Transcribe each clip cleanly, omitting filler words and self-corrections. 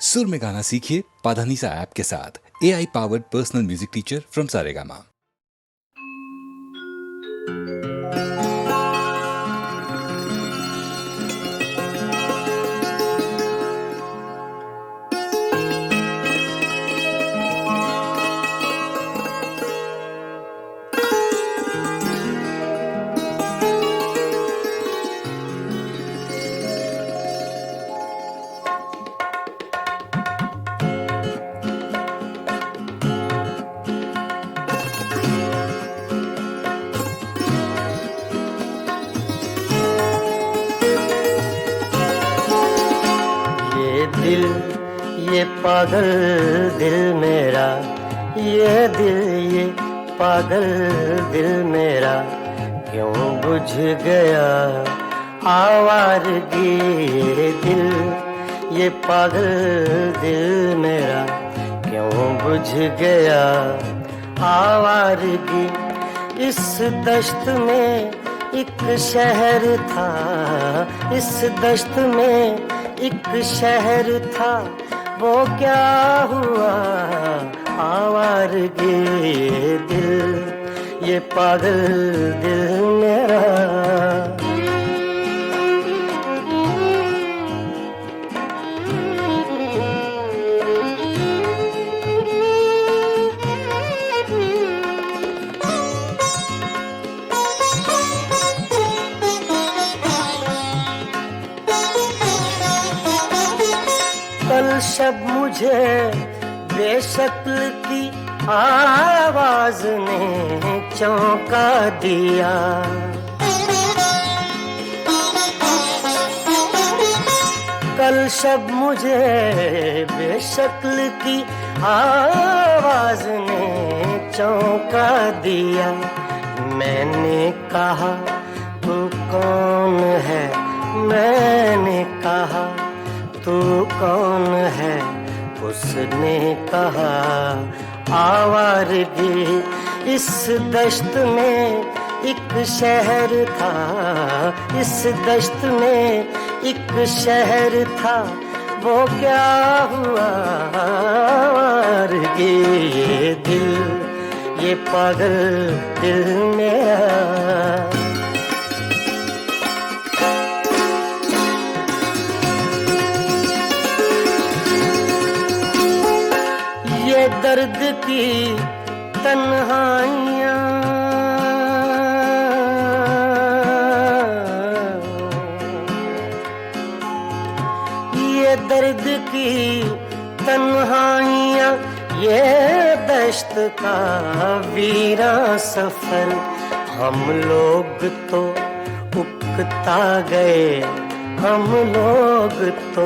सुर में गाना सीखिए पाधानीसा ऐप के साथ। AI powered personal music teacher from Saregama. ये पागल दिल मेरा, ये दिल ये पागल दिल मेरा, क्यों बुझ गया आवारगी। ये दिल ये पागल दिल मेरा, क्यों बुझ गया आवारगी। इस दश्त में एक शहर था, इस दश्त में एक शहर था, वो क्या हुआ आवारगी। ये दिल ये पागल दिल मेरा। कल शब मुझे बेशक्ल की आवाज ने चौंका दिया। कल शब मुझे बेशक्ल की आवाज ने चौंका दिया। मैंने कहा तू कौन है, मैंने कहा तू कौन है, उसने कहा आवारगी। इस दश्त में एक शहर था, इस दश्त में एक शहर था, वो क्या हुआ आवारगी। ये दिल ये पागल दिल मेरा। ये दर्द की तन्हाइयाँ, ये दर्द की तन्हाइयाँ, ये दश्त का वीरा सफर। हम लोग तो उकता गए, हम लोग तो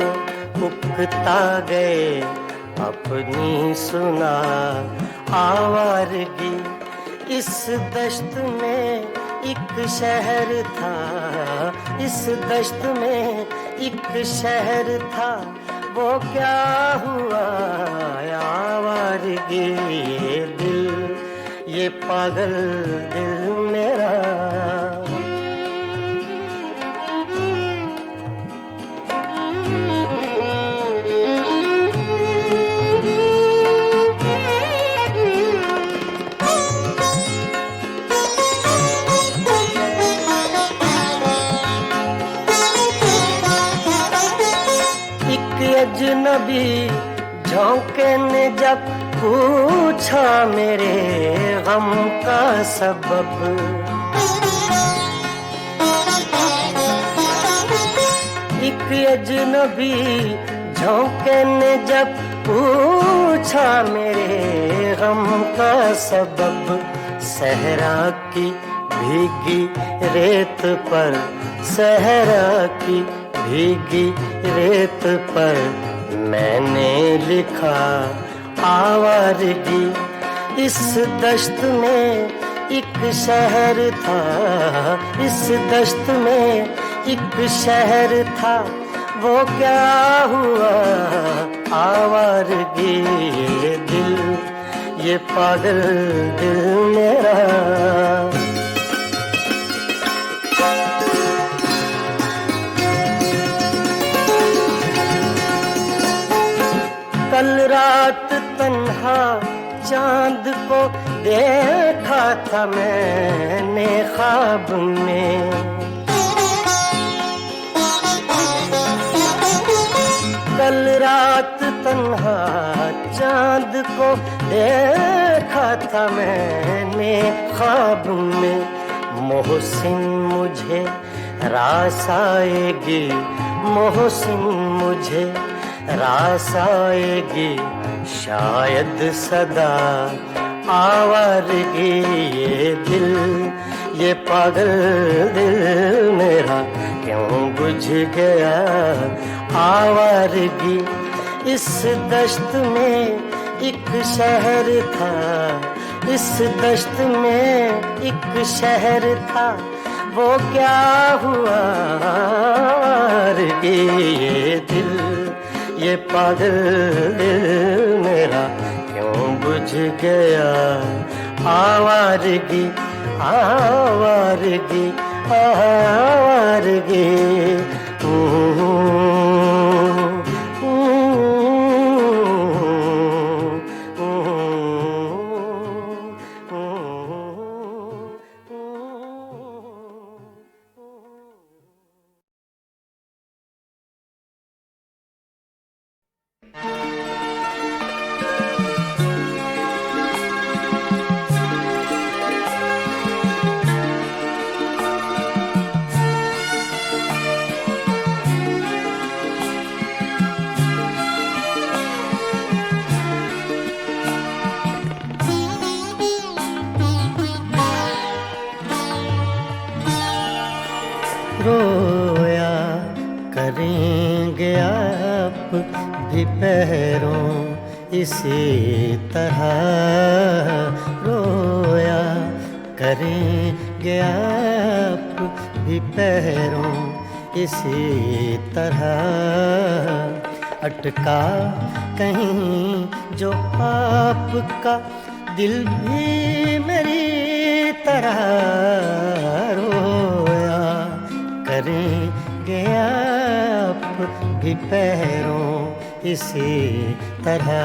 उकता गए, अपनी सुना आवारगी। इस दश्त में एक शहर था, इस दश्त में एक शहर था, वो क्या हुआ आवारगी। ये दिल ये पागल दिल मेरा। अजनबी झोंके ने जब पूछा मेरे गम का सबब। एक अजनबी झोंके ने जब पूछा मेरे गम का सबब। सहरा की भीगी रेत पर, सहरा की भीगी रेत पर, मैंने लिखा आवारगी। इस दश्त में एक शहर था, इस दश्त में एक शहर था, वो क्या हुआ आवारगी। ये दिल ये पागल दिल मेरा। कल रात तन्हा चांद को देखा था मैंने ख्वाब में, कल रात तन्हा चांद को देखा था मैंने ख्वाब में। मोहसिन मुझे रास आएगी, मोहसिन मुझे रास आएगी, शायद सदा आवारगी। ये दिल, ये पागल दिल मेरा क्यों बुझ गया आवारगी। इस दश्त में एक शहर था, इस दश्त में एक शहर था, वो क्या हुआ आवारगी। ये दिल, ये पागल दिल मेरा क्यों बुझ गया आवारगी, आवारगी, आवारगी। रोया करेंगे आप भी पैरों इसी तरह, रोया करेंगे आप भी पैरों इसी तरह। अटका कहीं जो आपका दिल भी मेरी तरह, रोया करेंगे आप भी पैरों इसी तरह।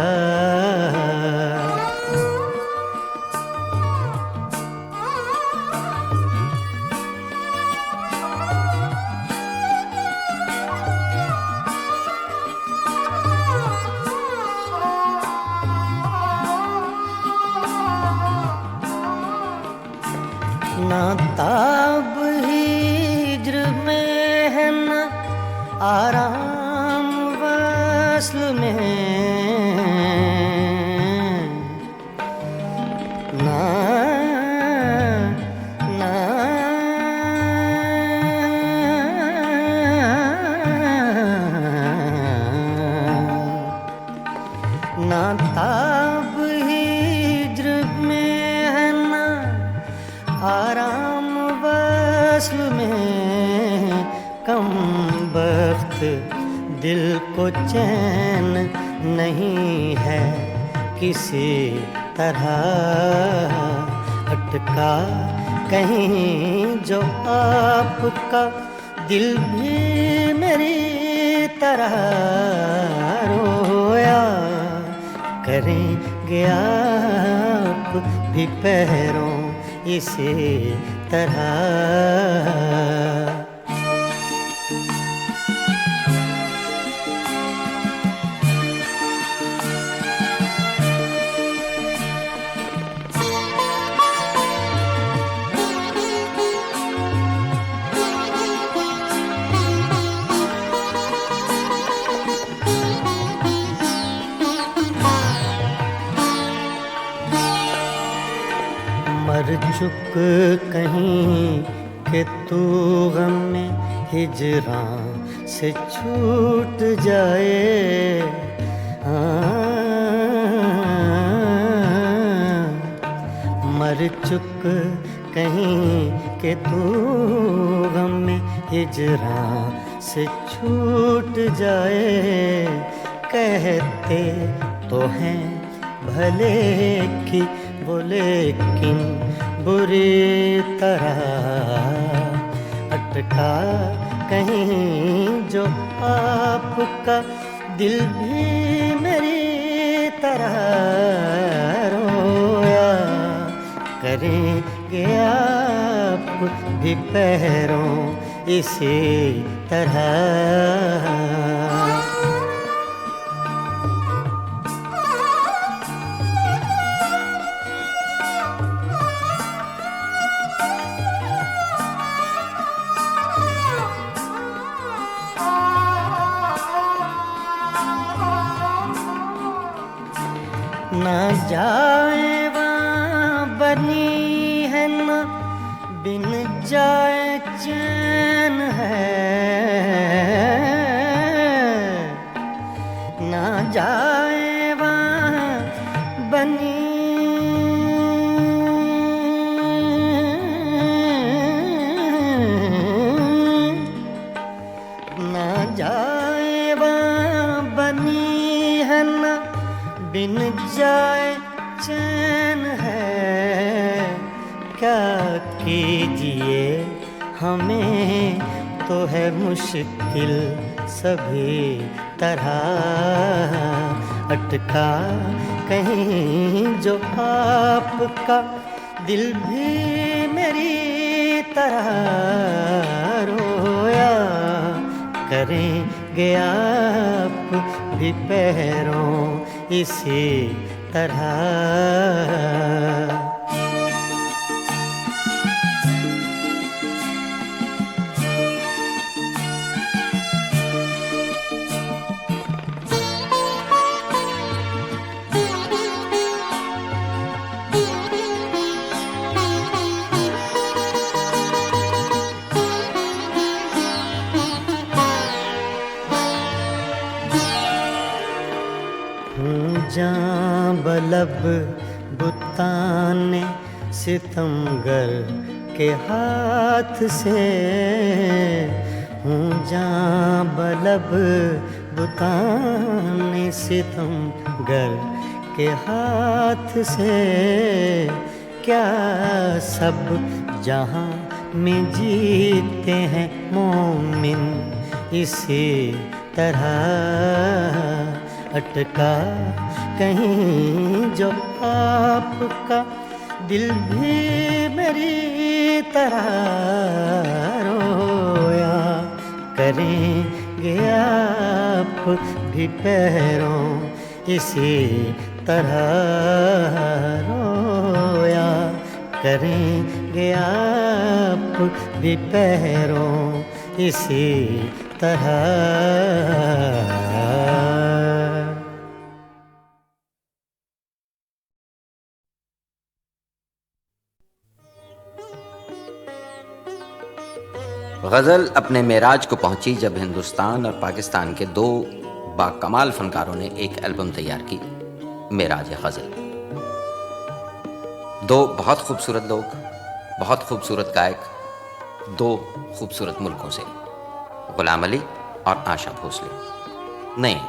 ना ताब हिज्र में है ना आराम वस्ल में, ना ना ना ताब हिज्र में है ना आराम वस्ल में। कम बख्त दिल को चैन नहीं है किसी तरह, अटका कहीं जो आपका दिल भी मेरी तरह। रोया करेंगे आप भी पैरों इसी तरह। मर चुक कहीं कि तू गम में हिजरां से छूट जाए। मर चुक कहीं कि तू गम में हिजरां से छूट जाए। कहते तो हैं भले की वो लेकिन बुरी तरह, अटका कहीं जो आपका दिल भी मेरी तरह रोया करेंगे आप भी पैरों इसी तरह। ना जाए वहाँ बनी है ना बिन जाए चैन है, ना जाए वहाँ बनी ना जाए वहाँ बनी है ना बिन जाए चैन है। क्या कीजिए हमें तो है मुश्किल सभी तरह, अटका कहीं जो आपका दिल भी मेरी तरह रोया करेंगे आप भी पैरों इसी तरह। जां बलब बुताने सितमगर के हाथ से हूँ, जां बलब बुताने सितमगर के हाथ से। क्या सब जहाँ में जीते हैं मोमिन इसी तरह, अटका कहीं जो आपका दिल भी मेरी तरह रोया करेंगे आप भी पैरों इसी तरह रोया करेंगे आप भी पैरों इसी तरह। गज़ल अपने मेराज को पहुंची जब हिंदुस्तान और पाकिस्तान के दो बाकमाल फनकारों ने एक एल्बम तैयार की, मेराज-ए-गज़ल। दो बहुत खूबसूरत लोग, बहुत खूबसूरत गायक, दो खूबसूरत मुल्कों से, गुलाम अली और आशा भोसले। नहीं,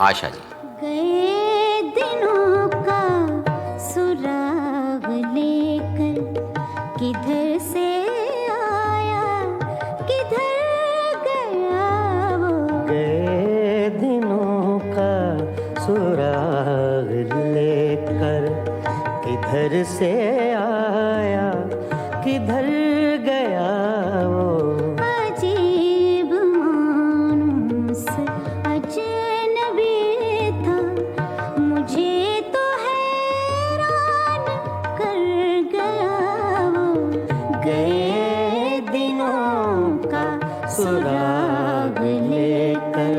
आशा जी। गए दिनों का सुराग लेकर किधर से आया किधर गया वो। गए दिनों का सुराग लेकर किधर से आया किधर गया वो। अजीब मानूस अजनबी था, मुझे तो हैरान कर गया वो। गए दिनों का सुराग लेकर।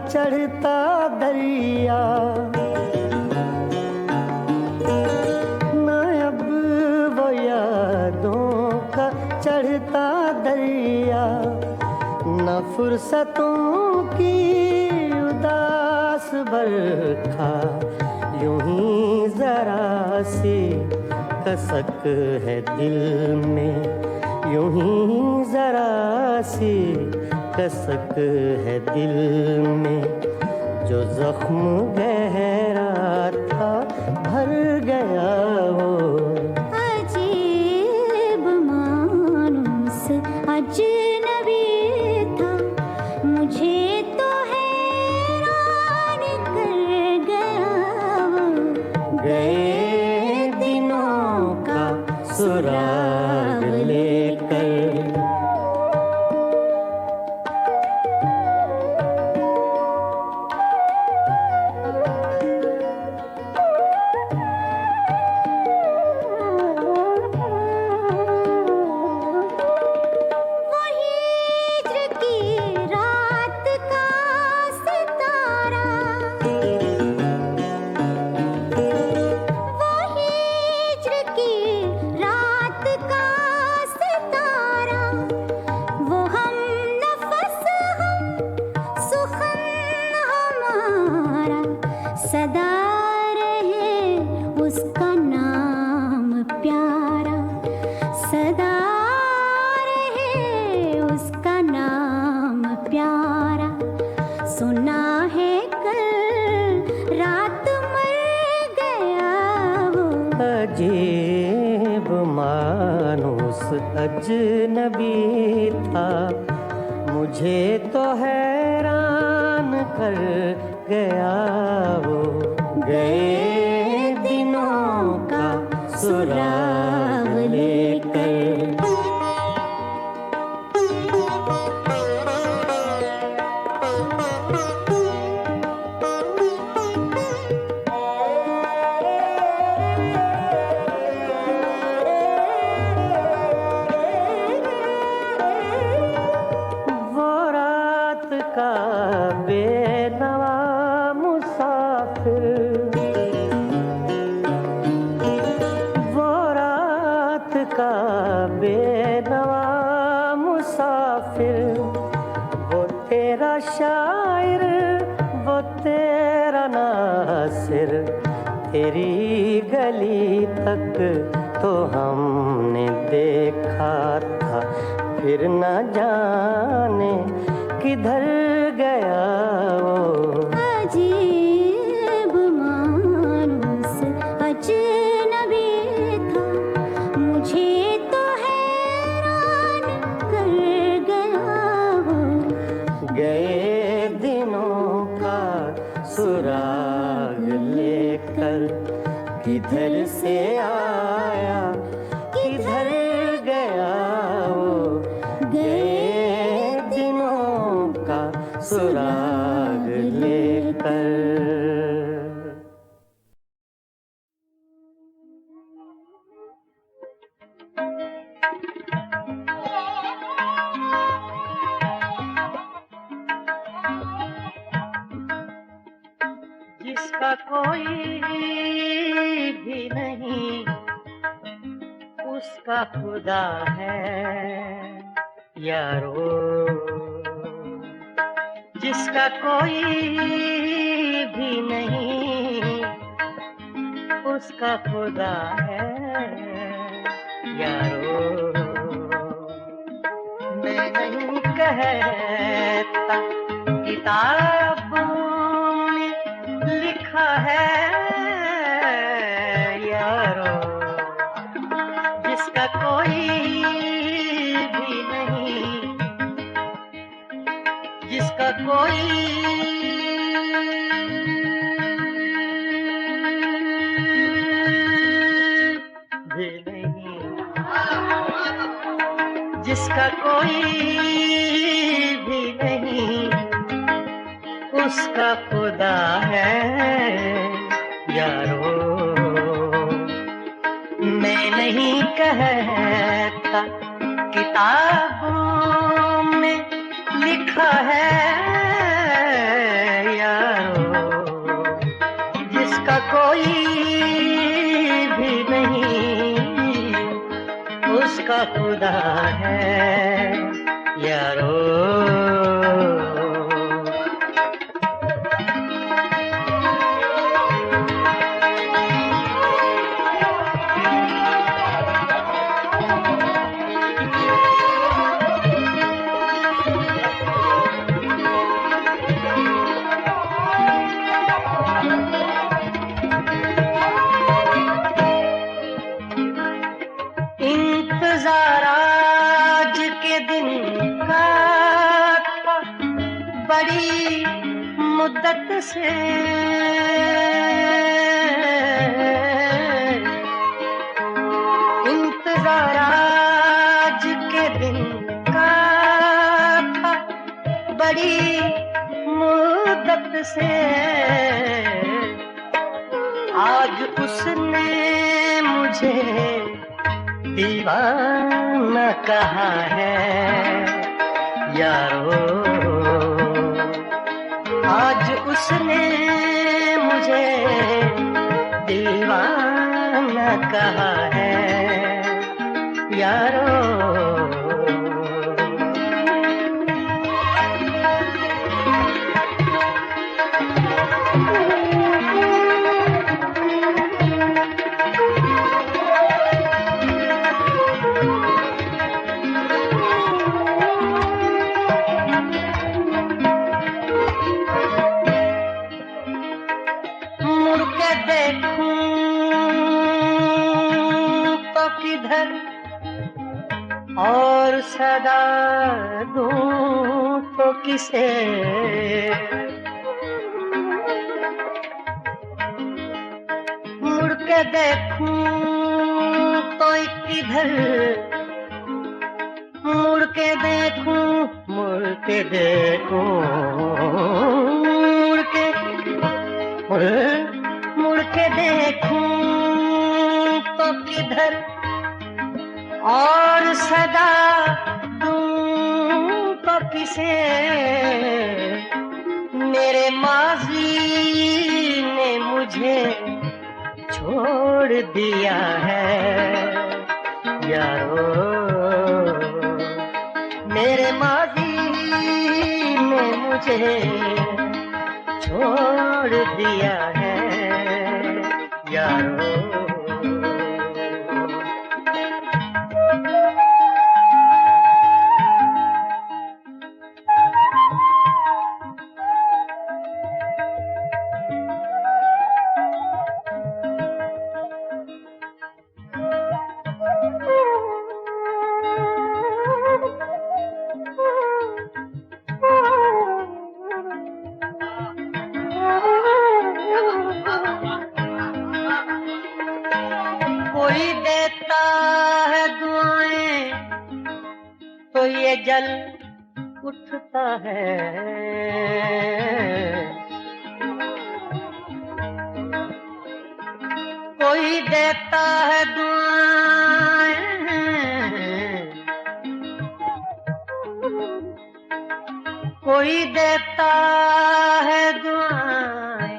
चढ़ता दरिया ना अब वो यादों का चढ़ता दरिया, न फुर्सतों की उदास बरखा, यूं ही जरा सी कसक है दिल में, यूं ही जरा सी कसक है दिल में, जो जख्म गहरा था भर गया वो। अजीब मानुस अजनबी था, मुझे तो हैरान कर गया वो। गए दिनों का सुराग लेकर। वो हिज्र की रात का सितारा, वो हिज्र की रात का सितारा, वो हम नफस हम सुखन हमारा, सदा रहे उसका नाम प्यारा, सदा रहे उसका नाम प्यारा। सुना है कल रात मर गया वो। अजीब मानुस अजनबी था, मुझे तो हैरान कर गया वो। गए दिनों का सुराग लेकर। वो रात का बेनवा मुसाफिर, वो रात का बेनवा मुसाफिर, वो तेरा शायर, वो तेरा नासिर, तेरी गली तक तो हमने देखा था, फिर न जाने किधर गया वो। अजीब मानुस अजनबी था, मुझे तो हैरान कर गया वो। गए दिनों का सुराग लेकर, किधर से आया किधर गया वो। गए दिनों का सुराग लेकर। जिसका कोई भी नहीं उसका खुदा है यारो, जिसका कोई भी नहीं उसका खुदा है यारो। मैं नहीं कहता किताबों में लिखा है यारो, जिसका कोई भी नहीं, जिसका कोई भी नहीं, जिसका कोई भी नहीं उसका खुदा है यारो। मैं नहीं कहता किताबों में लिखा है यारो, जिसका कोई भी नहीं उसका खुदा है यारो। मुद्दत से इंतजार आज के दिन का था, बड़ी मुद्दत से आज उसने मुझे दीवाना कहा है यारो। आज उसने मुझे दीवाना कहा है यारो। मुड़ के देखूं तो किधर और सदा दूं तो किसे। मुड़ के देखूं तो किधर, मुड़ के देखूं, मुड़ के देखूं, मुड़ के देखूं तो किधर और सदा दूं तो किसे। मेरे माजी ने मुझे छोड़ दिया है यारो। मेरे माजी ने मुझे छोड़ दिया है यारो। कोई देता है दुआएं तो ये जल उठता है। कोई देता है दुआएं, कोई देता है दुआएं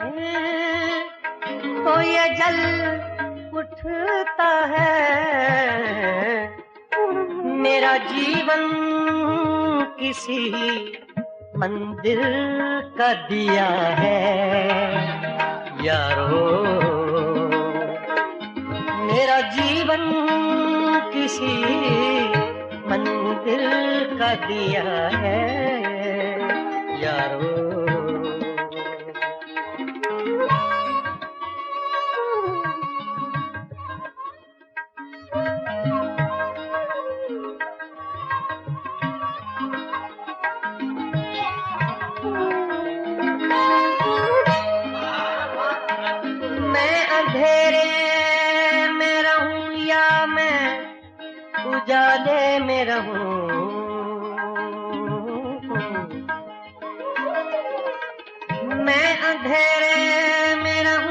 तो ये जल उठता है। मेरा जीवन किसी मंदिर का दिया है यारो। मेरा जीवन किसी मंदिर का दिया है यारो। मैं अंधेरे में रहूं या मैं उजाले में रहूं, मैं अंधेरे में रहूं।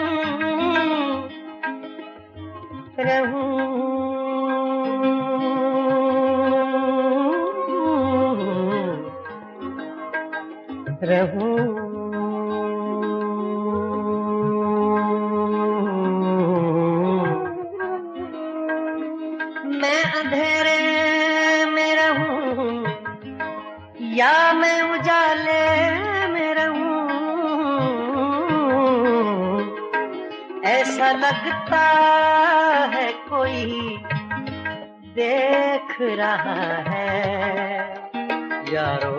मैं अंधेरे में रहूं या मैं उजाले में रहूं, ऐसा लगता है कोई देख रहा है यारो।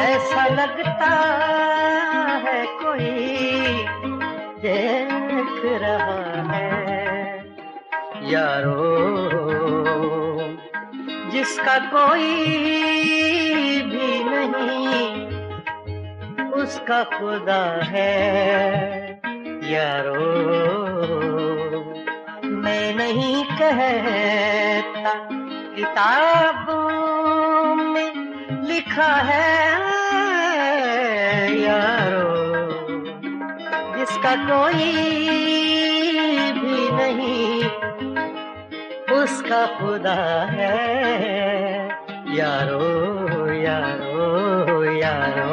ऐसा लगता है कोई देख रहा है यारो। जिसका कोई भी नहीं उसका खुदा है यारो। मैं नहीं कहता, किताबों में लिखा है यारो। जिसका कोई भी नहीं उसका खुदा है यारो यारो यारो।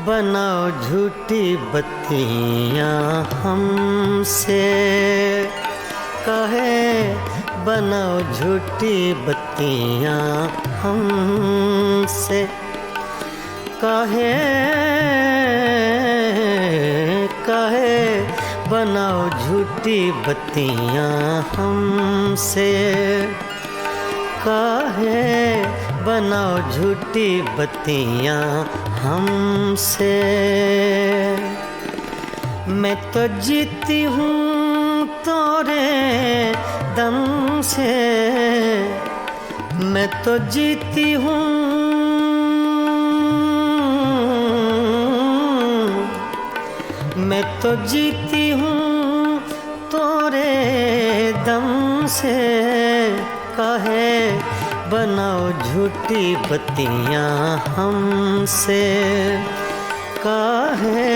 बनाओ झूठी बत्तियां हमसे, कहे बनाओ झूठी बत्तियां हमसे, कहे बनाओ झूठी बत्तियां हमसे, कहे बनाओ झूठी बत्तियां हमसे। मैं तो जीती हूँ तोरे दम से, मैं तो जीती हूँ, मैं तो जीती हूँ तोरे दम से, कहे बनाओ झूठी बत्तियां हमसे, काहे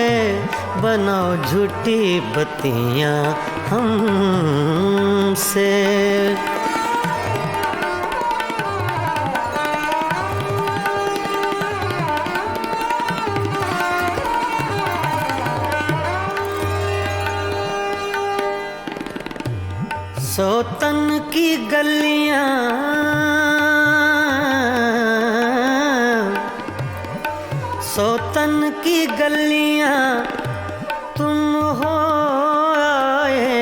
बनाओ झूठी बत्तियां हमसे। सोतन की गलियां, सोतन की गलियां तुम हो आए,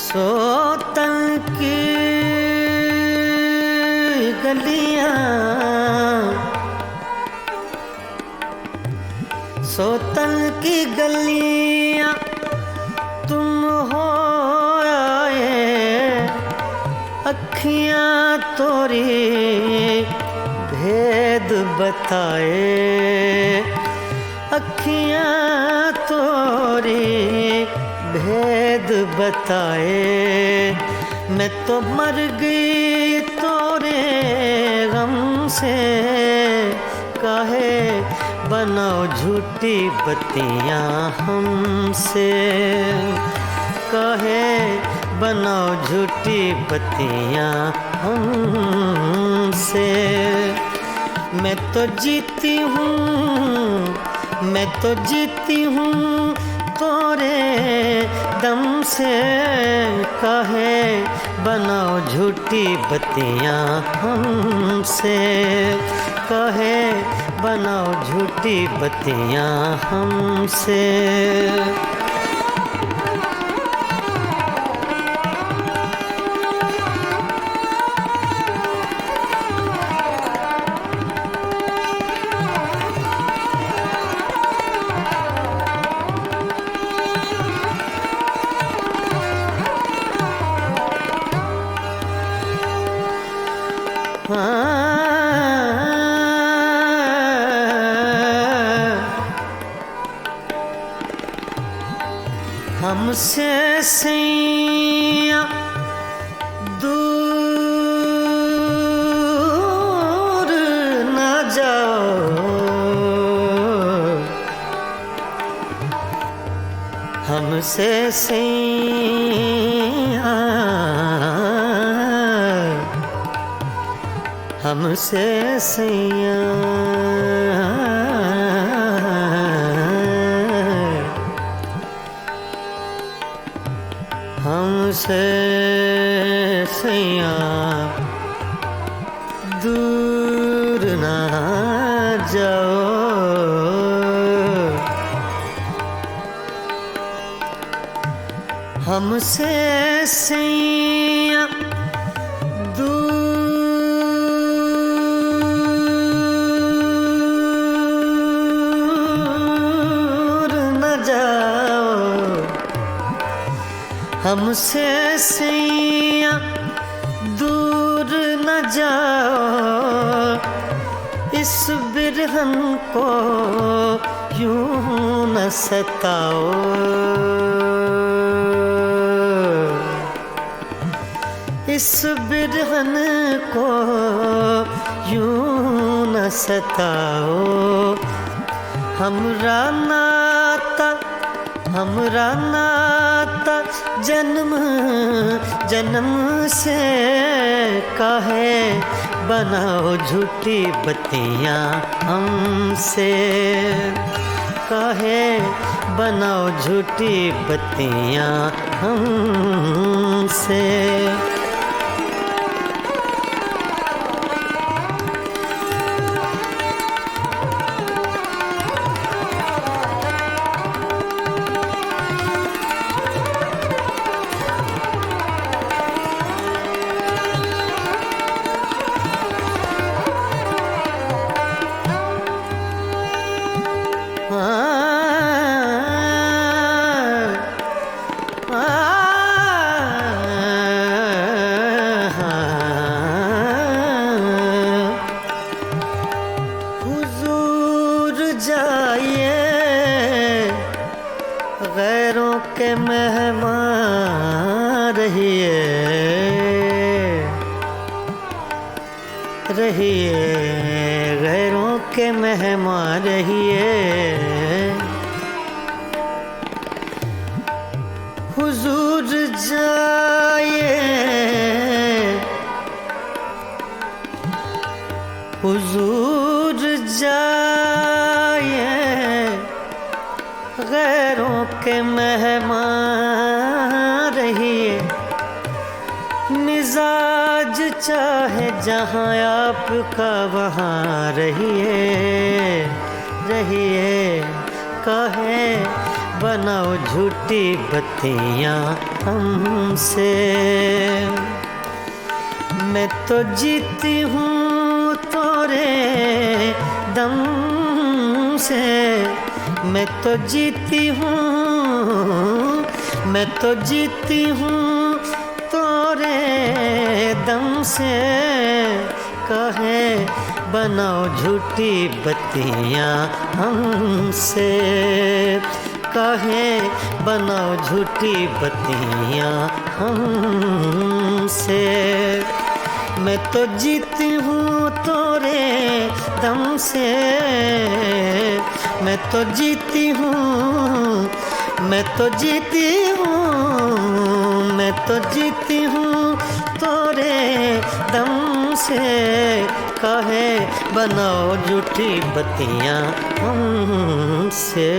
सोतन की गलियां, सोतन की गलियां अखियाँ तोरी भेद बताए, अखियाँ तोरी भेद बताए। मैं तो मर गई तोरे गम से, काहे बनाओ झूठी बत्तियाँ हमसे, काहे बनाओ झूठी बत्तियाँ हमसे। मैं तो जीती हूँ, मैं तो जीती हूँ तोरे दम से, काहे बनाओ झूठी बत्तियाँ हमसे, काहे बनाओ झूठी बत्तियाँ हमसे। हमसे सैया दूर न जाओ, हमसे सैया, हमसे सैया, हमसे सैया दूर ना जाओ। हमसे सैया दूर न जाओ, हमसे सैया दूर न जाओ। इस बिरहन को यूं न सताओ, इस बिरहन को यूं न सताओ। हमरा नाता, हमरा नाता जन्म जन्म से, काहे बनाओ झूठी बत्तियाँ हमसे, काहे बनाओ झूठी बत्तियाँ हमसे। हुजूर जाइए, गैरों के मेहमान रहिए, रहिए गैरों के मेहमान रहिए। हुजूर जाइए, हुजूर जाइए, गैरों के मेहमान रहिए। मिजाज चाहे जहाँ आपका वहाँ रहिए, रहिए काहे बनाओ झूठी बत्तियाँ हमसे। मैं तो जीती हूँ तोरे दम से, मैं तो जीती हूँ, मैं तो जीती हूँ तोरे दम से कहे बनाओ झूठी बत्तियाँ हमसे, कहे बनाओ झूठी बत्तियाँ हमसे। मैं तो जीती हूँ तोरे दम से, मैं तो जीती हूँ, मैं तो जीती हूँ, मैं तो जीती हूँ तोरे दम से। कहे बनाओ झूठी बत्तियाँ हमसे।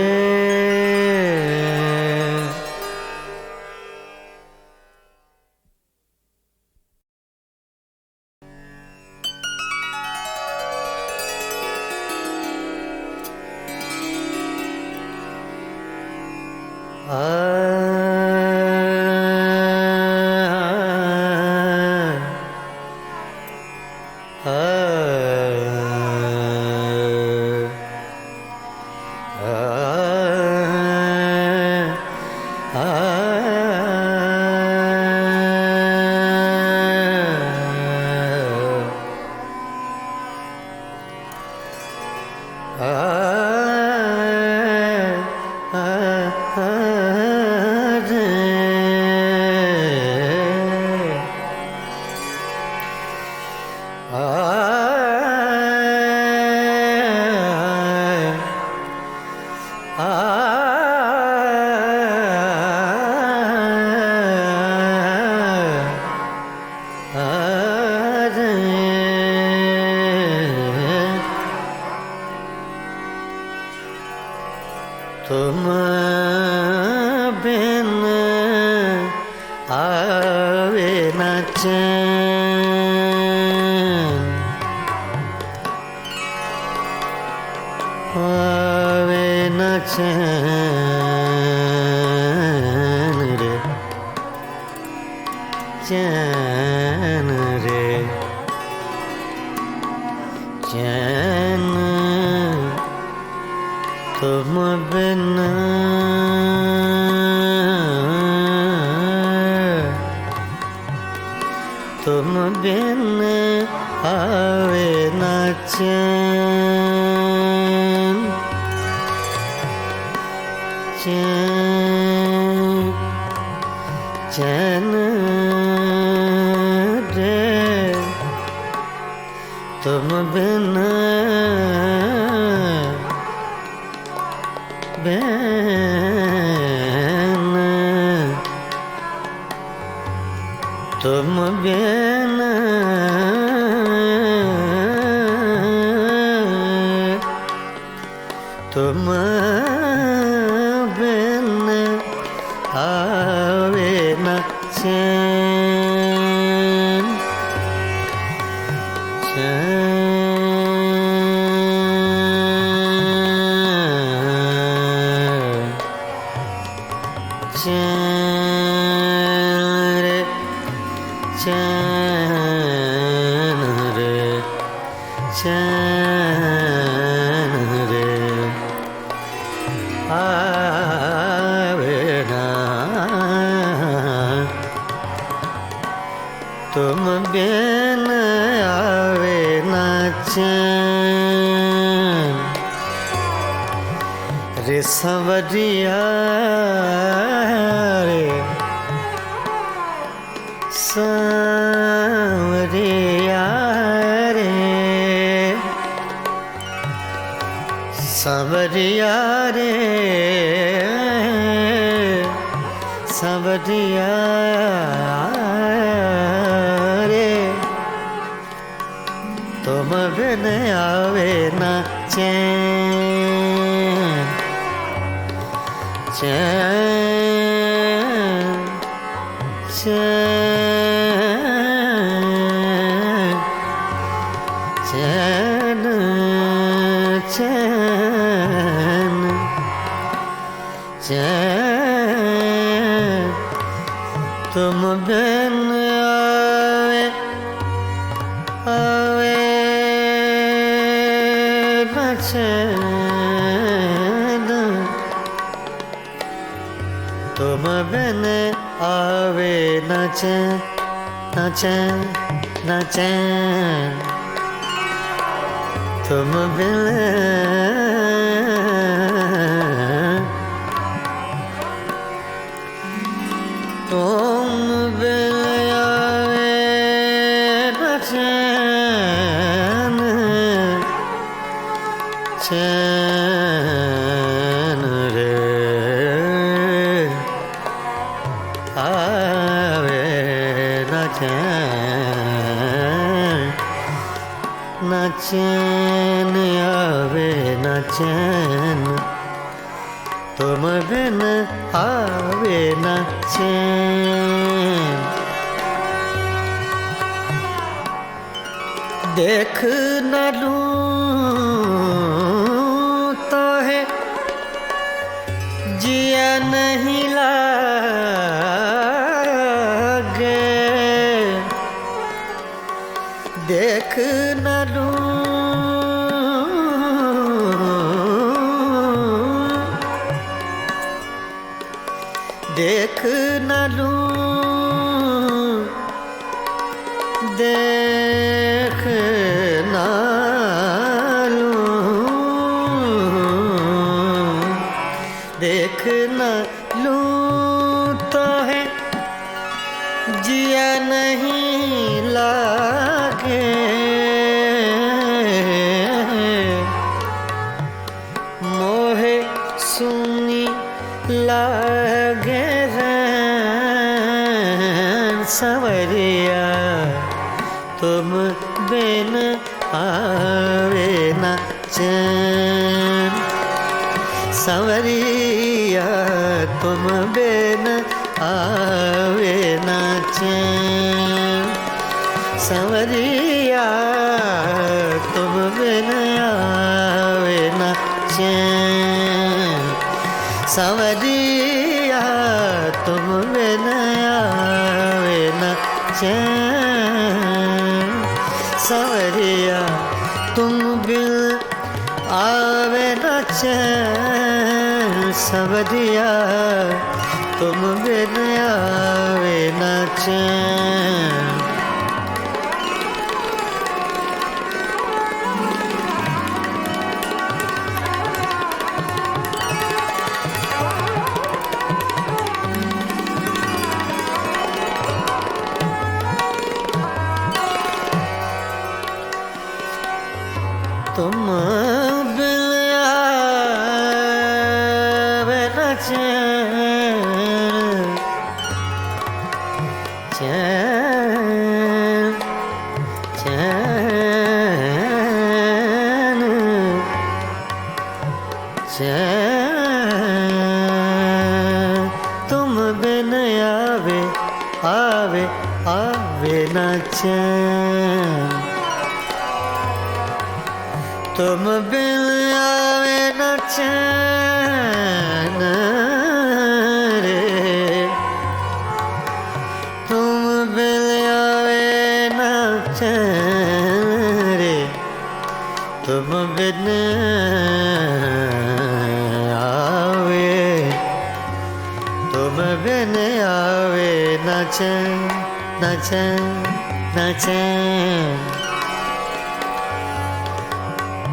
तुम बिन आवे न चैन, आवे न चैन रे, चैन रे, चैन तुम बिन, तुम बिन आवे न चैन, चैन, चैन रे, तुम बिन, बिन, तुम बिन, तुम बिन आवे न चैन, चैन रे, चैन रे, चैन रे, आवे ना तुम बिन आवे न चैन। रे संवरिया रे, सांवरिया रे, सांवरिया रे, सांवरिया रे, तुम बिन आवे न चैन, चैन, चैन, चैन, चैन, चैन तुम बिन आवे, आवे न चैन, तुम बिन आवे न चैन, न चैन न चैन तुम बिन तुम बिन आवे न चैन चैन रे आवे न चैन न चैन आवे न चैन तुम बिन आवे न चैन देख न लूं तो है जिया नहीं लागे देख न लूं देख न लूं देख न लूं देख न लूं तो है जिया नहीं लागे मोहे सुनी लागे सवरिया तुम बिन आवे न चैन सवरिया तुम बिन आवे न चैन सवरिया तुम बिन आवे न चैन सवरिया तुम बिन आवे न चैन सवरिया तुम बिन आवे न चैन सवरिया तुम बिन आवे न चैन तुम बिन आवे न चैन चैन चैन चैन तुम बिन आवे आवे आवे न चैन तुम बिन आवे न चैन रे तुम बिन आवे न चैन रे तुम बिन आवे तुम बिन आवे न चैन न चैन न चैन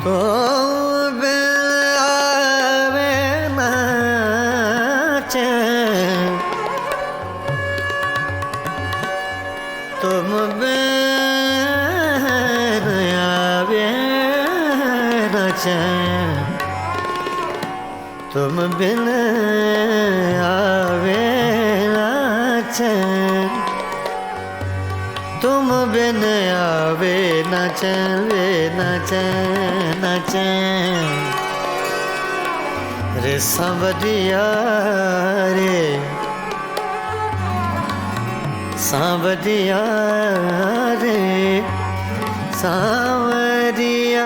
तुम बिन आवे न चैन तुम बिन आवे न चैन तुम बिन आवे न चैन तुम बिन आवे न चैन वे न चैन न चैन रे सांवरिया रे सांवरिया रे सांवरिया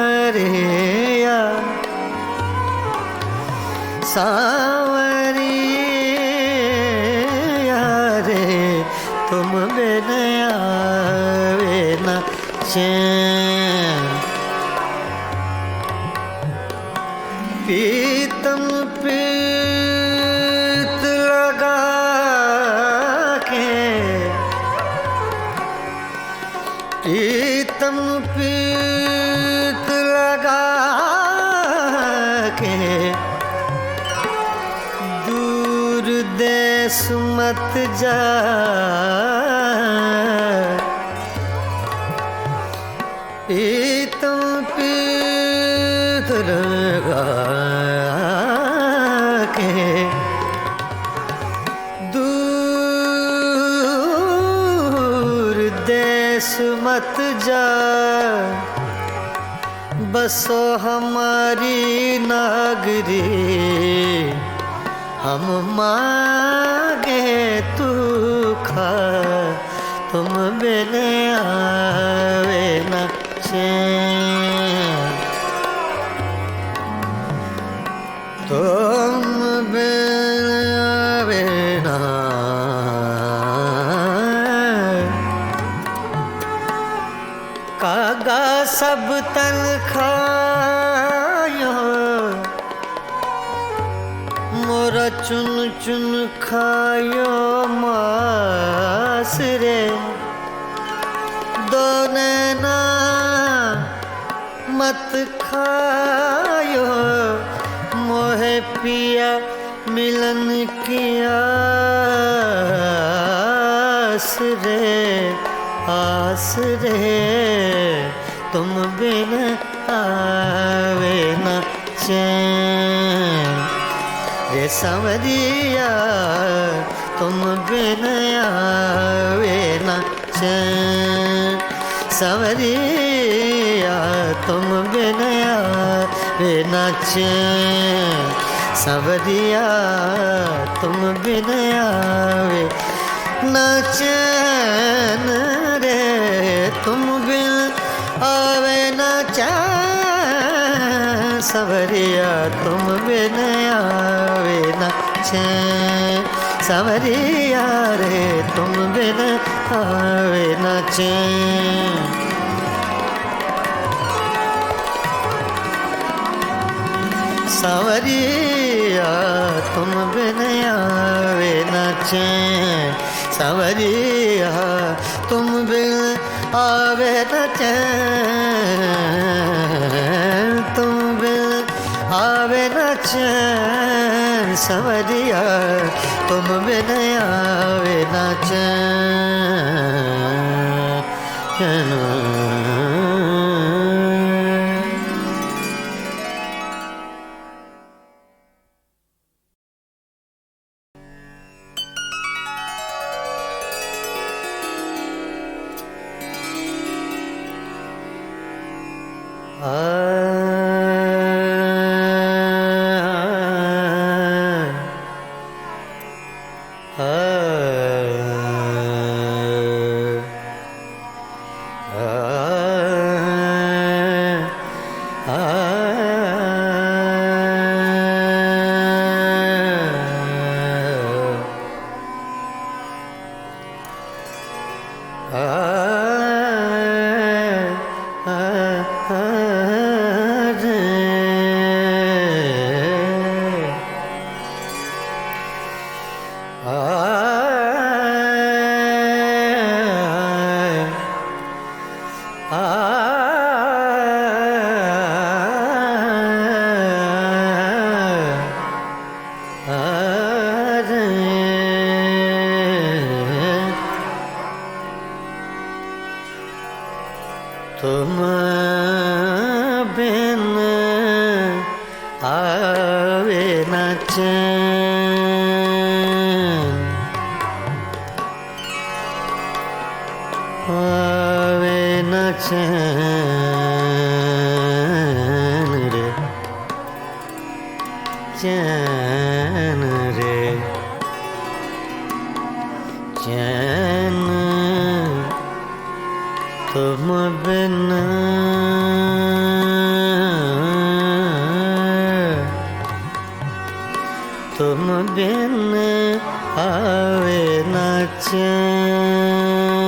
सांवरिया सांवरिया रे तुम बिन आवे न चैन पीतम पीत लगा प्रीतम प्रीत लगा के दूर देश मत जा, प्रीतम प्रीत लगा के दूर देश मत जा, बसो हमारी नागरी, हम मांगे तू खा, तुम बिन आवे न चैन, तुम बिन आवे न कागा सब तन खायो, मोरा चुन चुन खायो मास रे, दो नैना मत खायो, मोहे पिया मिलन की आस रे, आस रे, तुम बिन आवे न चैन, रे सांवरिया तुम बिन आवे न चैन, सांवरिया तुम बिन आवे न चैन, सांवरिया तुम बिन आवे न चैन रे, तुम बिन आवे न चैन, सांवरिया तुम बिन आवे न चैन, सांवरिया रे तुम बिन आवे न चैन, सांवरिया तुम बिन आवे न चैन, सांवरिया तुम बिन आवे न चैन, तुम बिन आवे न चैन, सांवरिया तुम बिन आवे न चैन। तुम बिन आवे न चैन, आवे न चैन रे, चैन रे, चैन तुम बिन तुम बिन आवे न चैन,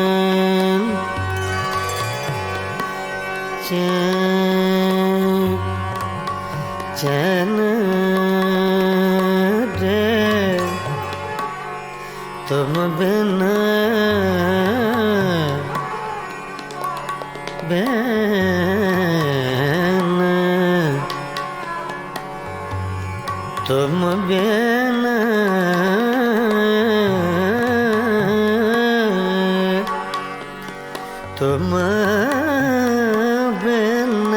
चैन चैन रे तुम बिन बिन तुम बिन तुम बिन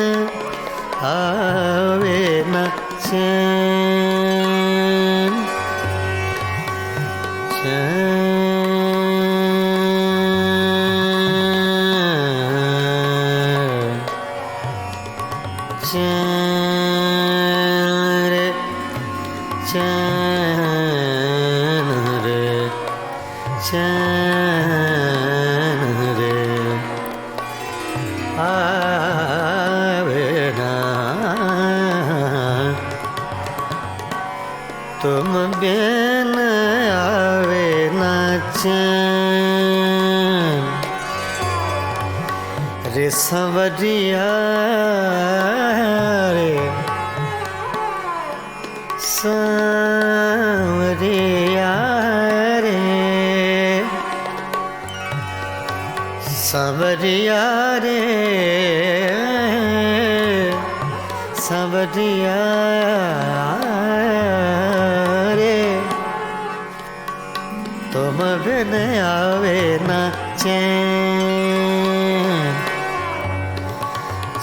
आवे न चैन चैन रे चैन रे चैन रे आवे ना तुम बिन आवे ना चैन रे संवरिया रे सांवरिया रे सांवरिया रे सांवरिया रे तुम बिन आवे ना चैन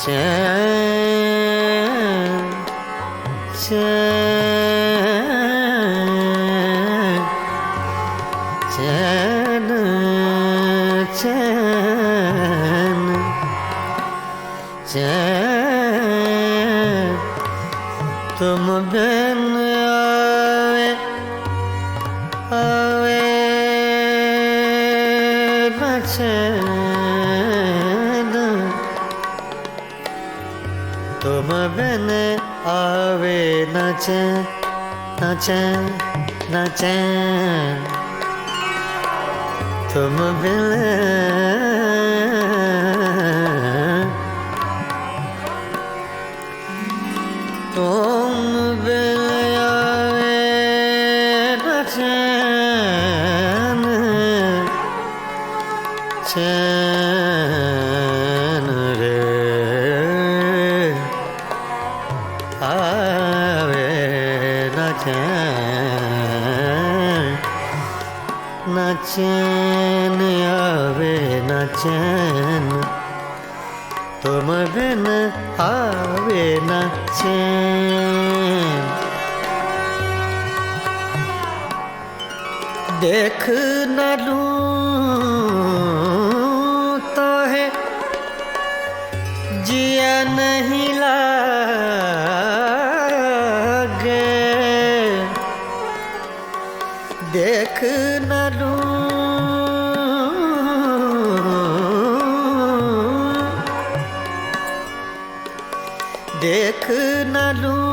चैन चैन चैन चैन चैन तुम बिन आवे आवे न चैन तुम बिन आवे न चैन न चैन न चैन तुम बिन तुम बिन आवे न चैन चैन रे आवे न चैन न चैन आवे न चैन तुम बिन आवे न चैन देख न लूं तो है जिया नहीं लागे देख न लूं देख न लूं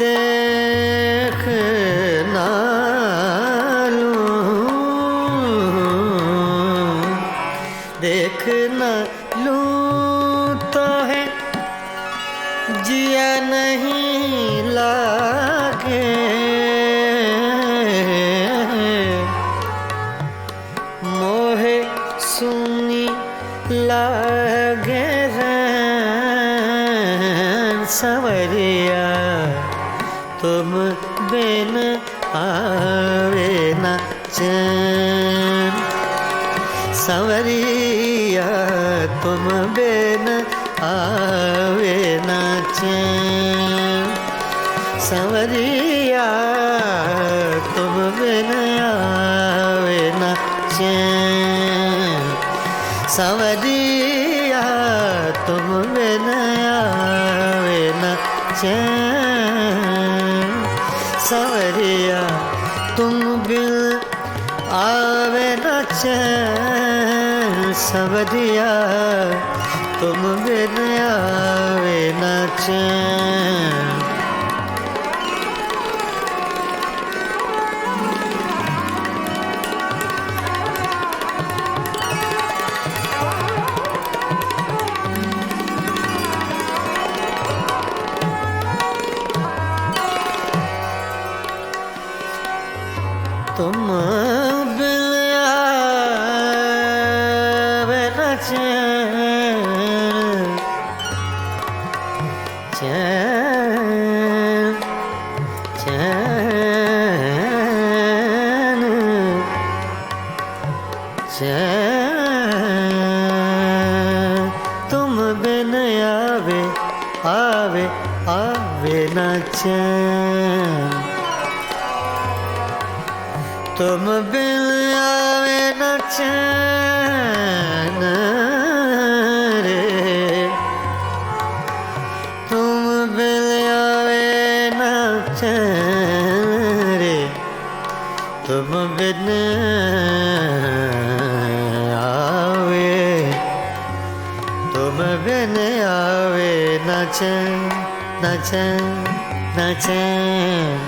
देख न लूं देख न लूं तो है जिया नहीं लागे मोहे सुनी लागे रैन संवरिया तुम बिन आवे न चैन संवरिया तुम बिन आवे न चैन संवरिया तुम बिन आवे न चैन संवरिया तुम बिन आवे न चैन संवरिया तुम बिन आवे न चैन संवरिया तुम बिन आवे न चैन तुम बिन चैन चैन चैन चैन तुम बिन आवे आवे आवे ना चैन तुम बिन आवे न चैन रे तुम बिन आवे न चैन रे तुम बिन आवे तुम बिन आवे न चैन न चैन न चैन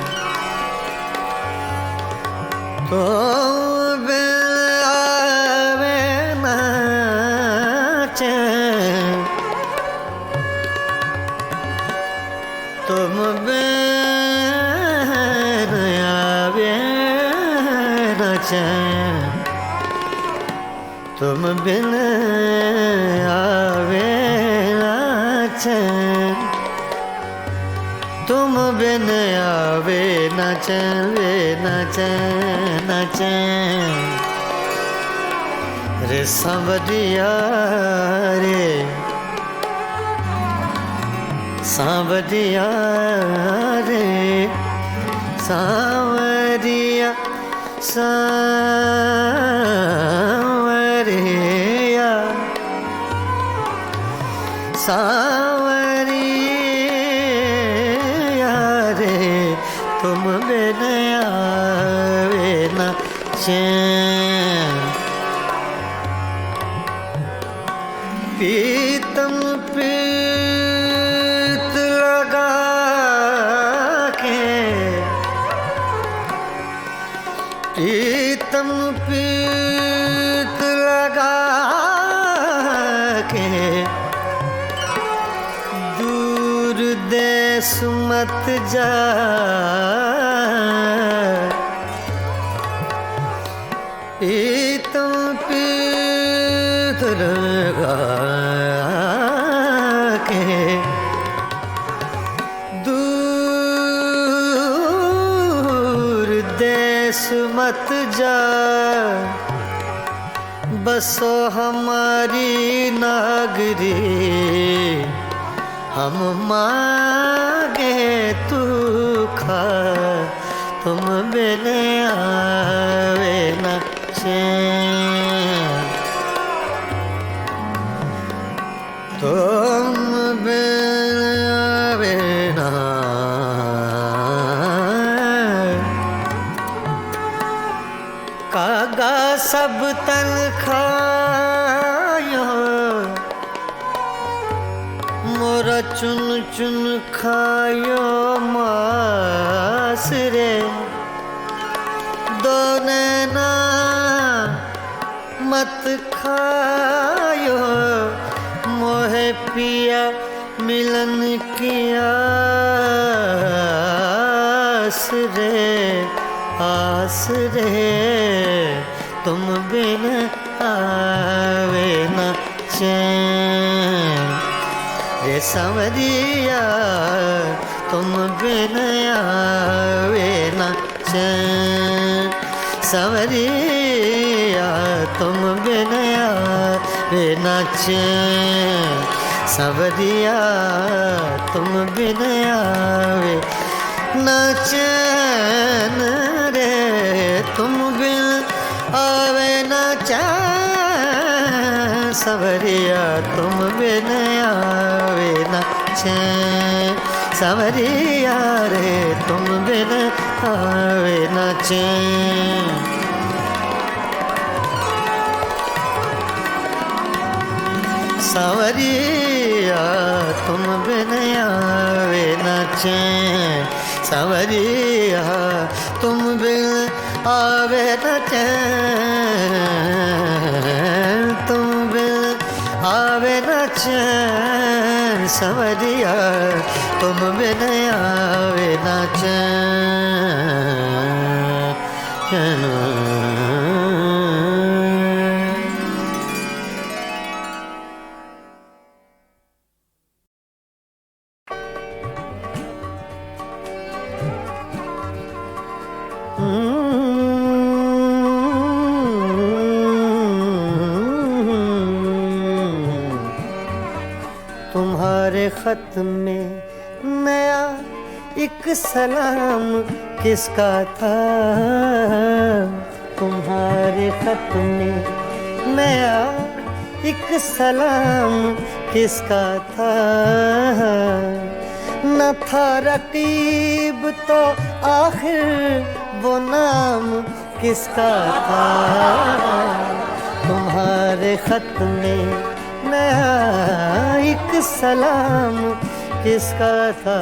तुम बिन आवे न चैन तुम बिन आवे न चैन तुम बिन आवे न चैन तुम बिन आवे न चैन वे न चैन न चैन रे सांवरिया रे सांवरिया रे सांवरिया सांवरिया सांवरिया रे तुम बिन आवे न चैन पीतम पीत लगा के प्रीतम पीत लगा के दूर देश मत जा प्रीतम पीत लगा के दूर देश मत जा बसो हमारी नागरी हम मांगे तू खा तुम बिन आवे न चैन तुम बिन आवे न कागा सब तन खायो मोरा चुन चुन खायो मास रे दो नैना मत खायो मोहे पिया मिलन की आस रे आस रे तुम बिन आवे न चैन रे सांवरिया तुम बिन आवे न चैन सांवरिया तुम बिन आवे न चैन सांवरिया तुम बिन आवे न चैन रे तुम बिन आवे न चैन सांवरिया तुम बिन आवे न चैन सांवरिया रे तुम बिन आवे न चैन सांवरिया तुम बिन आवे न चैन सांवरिया तुम बिन आवे न चैन तुम बिन आवे न चैन सांवरिया तुम बिन आवे न चैन तुम्हारे खत में नया एक सलाम किसका था? तुम्हारे खत में नया एक सलाम किसका था? न था रकीब तो आखिर वो नाम किसका था? तुम्हारे खत में नया एक सलाम किसका था?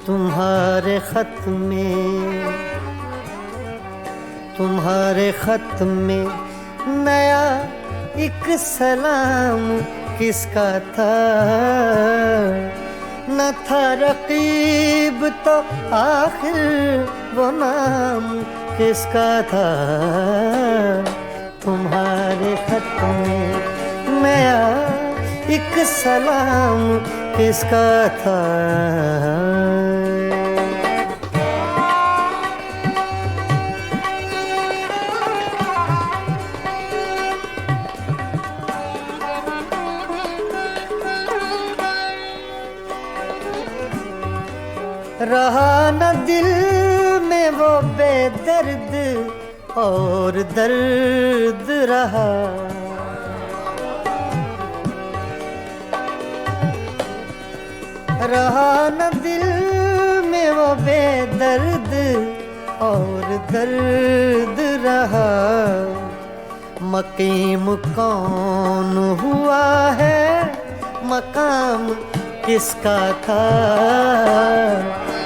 तुम्हारे खत में नया एक सलाम किसका था? न था रकीब तो आखिर वो नाम किसका था? तुम्हारे खत में नया एक सलाम किसका था? रहा न दिल में वो बेदर्द और दर्द रहा। रहा न दिल में वो बेदर्द और दर्द रहा। मकीम कौन हुआ है, मकाम किसका था?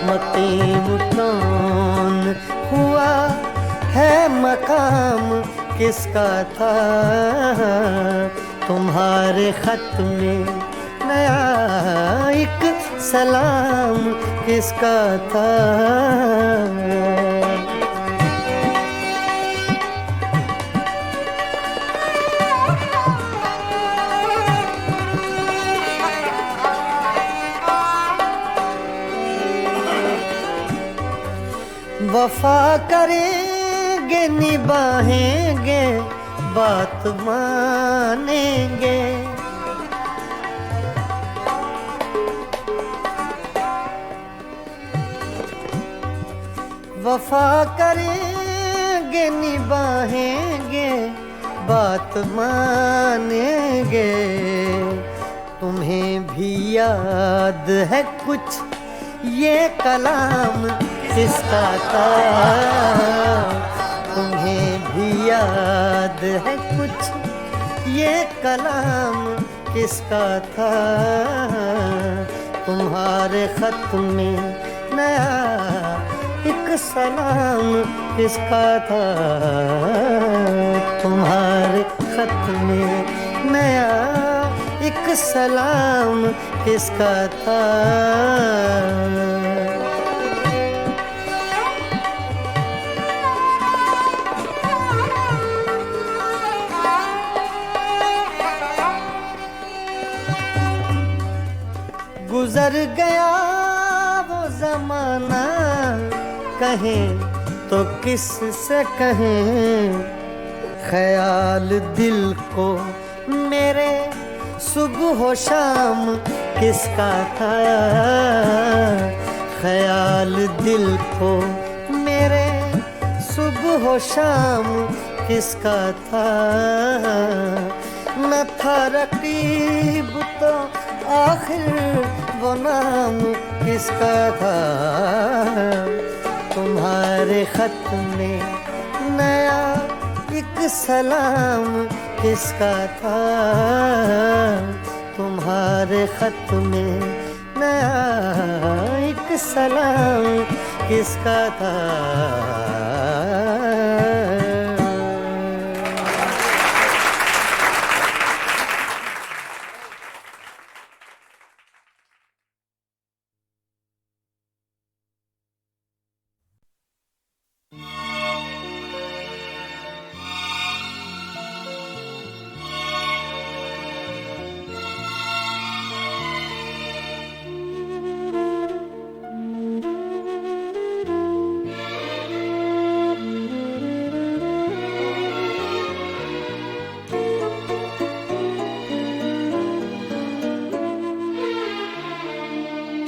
मकीम कौन हुआ है, मकाम किसका था? तुम्हारे खत में नया एक सलाम किसका था? वफा करेंगे निभाएंगे बात मानेंगे। वफा करेंगे निभाएंगे बात मानेंगे। तुम्हें भी याद है कुछ ये कलाम किसका था? तुम्हें भी याद है कुछ ये कलाम किसका था? तुम्हारे खत में नया एक सलाम किसका था? तुम्हारे खत में नया एक सलाम किसका था? गुजर गया वो जमाना, कहें तो किस से कहें। ख्याल दिल को मेरे सुबह हो शाम किसका था? ख्याल दिल को मेरे सुबह हो शाम किसका था? न था रकीब तो आखिर वो नाम किसका था? तुम्हारे खत में नया एक सलाम किसका था? तुम्हारे खत में नया एक सलाम किसका था?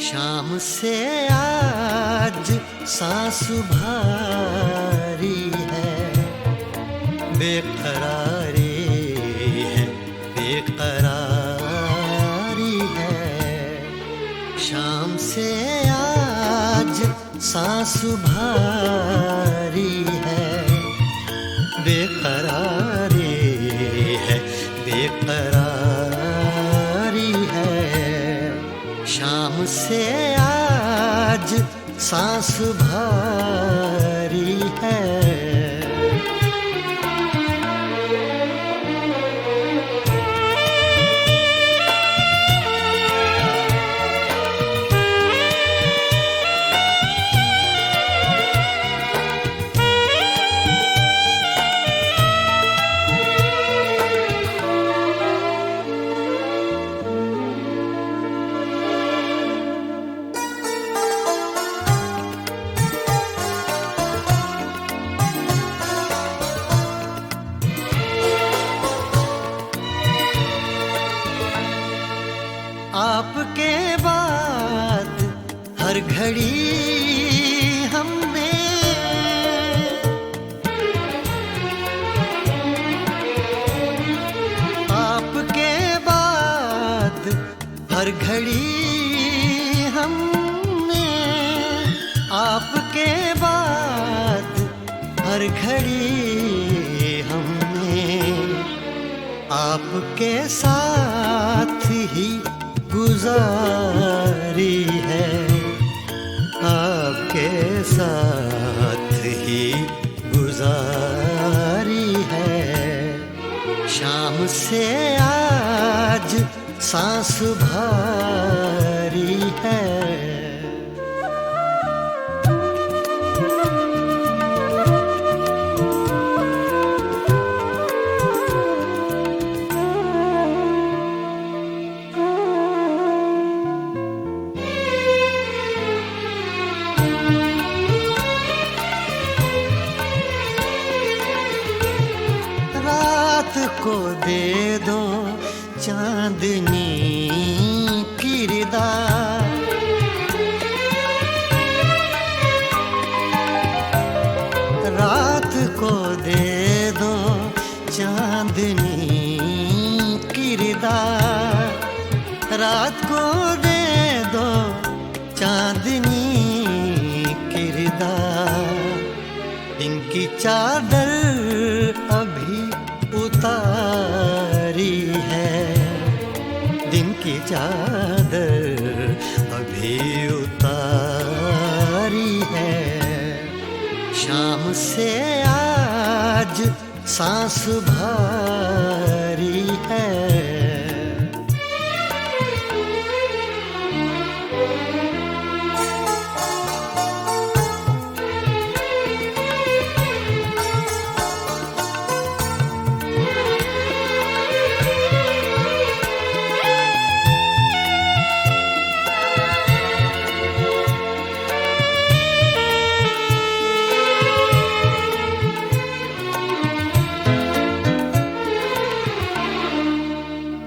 शाम से आज सांस भारी है, बेकरारी है, बेकरारी है। शाम से आज सांस भारी है, बेकरारी है, बेकरारी है। शाम से आज सांस भारी है। आपके बाद हर घड़ी हमने आपके बाद हर घड़ी हमने आपके बाद हर घड़ी हमने आपके साथ ही गुजारी है, आपके साथ ही गुजारी है। शाम से आज सांस भारी है। को दे दो चांदनी किरदार, रात को दे दो चांदनी किरदार, रात को दे दो चांदनी किरदार। इनकी चादर अभी उतारी है, दिन की चादर अभी उतारी है। शाम से आज सांस भारी है।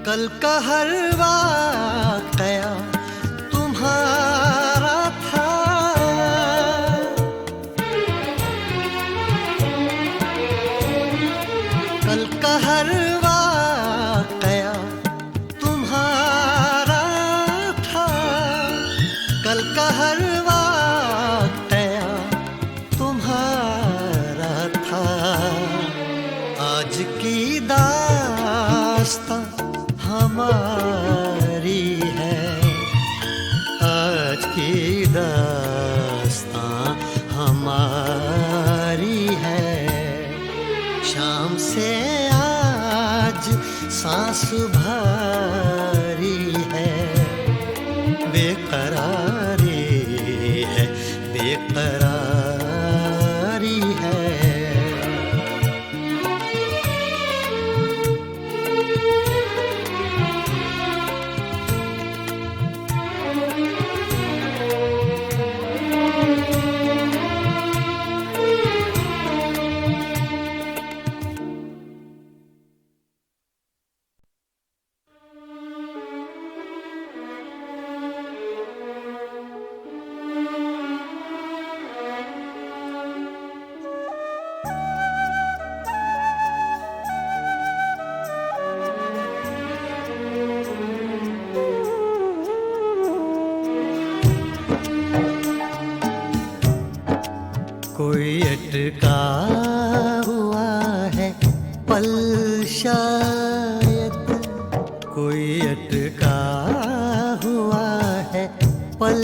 कल का हर वाक़या तुम्हारा था, कल का हर वाक़या तुम्हारा था, कल का हर वाक़या तुम्हारा था। आज की दास्तां हमारी है, आज की दास्तां हमारी है। शाम से आज सांस भारी है, बेकरारी है, बेकरारी है। कोई अटका हुआ है पल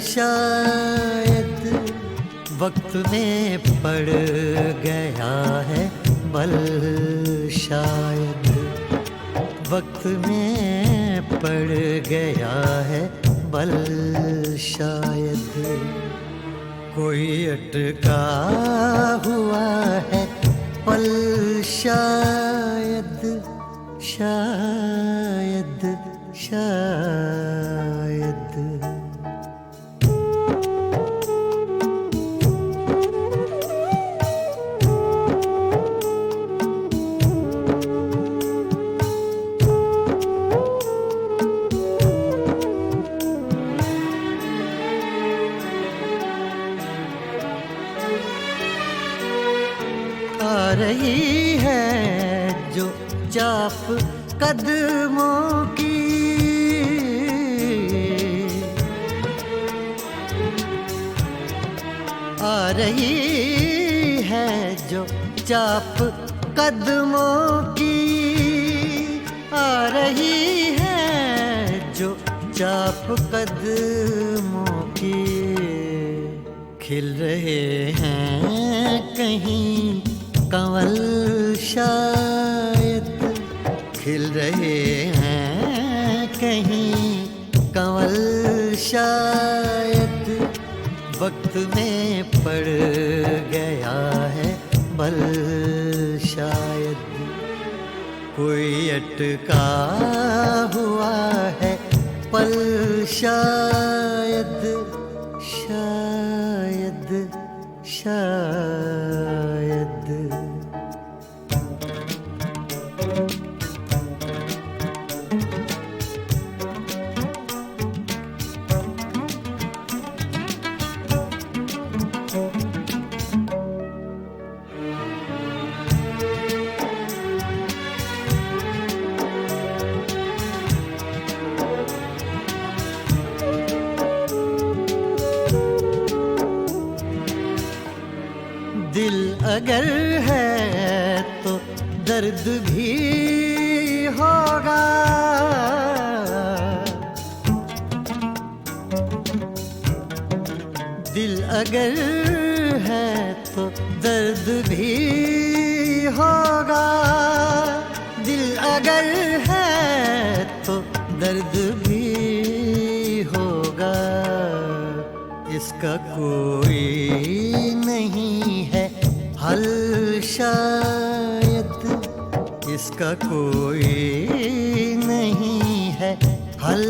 शायद, वक्त में पड़ गया है बल शायद, वक्त में पड़ गया है बल शायद। कोई अटका हुआ है पल शायद, शायद शायद। आ रही है जो चाप कदमों की, आ रही है जो चाप कदमों की, आ रही है जो चाप कदमों की। खिल रहे हैं कहीं कंवल शायद, खिल रहे हैं कहीं कंवल शायद, वक्त में पड़ गया है बल शायद। कोई अटका हुआ है पल शायद, शायद शायद। दिल अगर है तो दर्द भी होगा, दिल अगर है तो दर्द भी होगा, दिल अगर है तो दर्द भी होगा। इसका कोई नहीं है हल शायद, इसका कोई नहीं है हल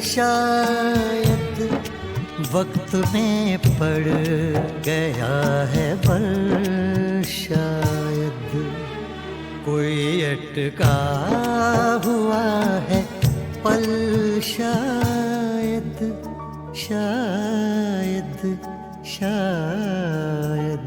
शायद, वक्त में पड़ गया है बल शायद। कोई अटका हुआ है पल शायद, शायद शायद।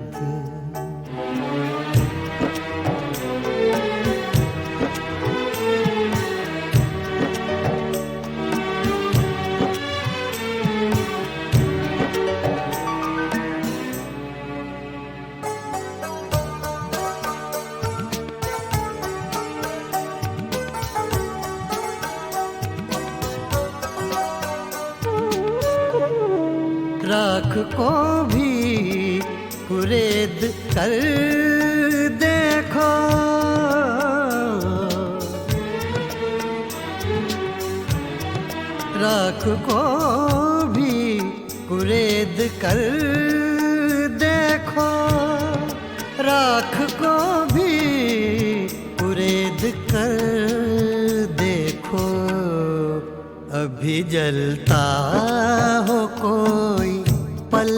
राख को भी कुरेद कर देखो, राख को भी कुरेद कर देखो, राख को भी कुरेद कर देखो। अभी जलता हो कोई पल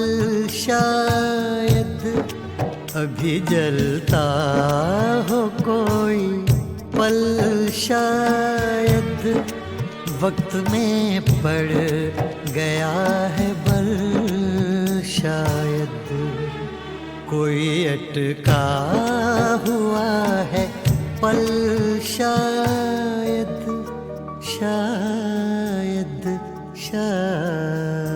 शायद, अभी जलता हो कोई पल शायद, वक्त में पड़ गया है बल शायद। कोई अटका हुआ है पल शायद, शायद शायद।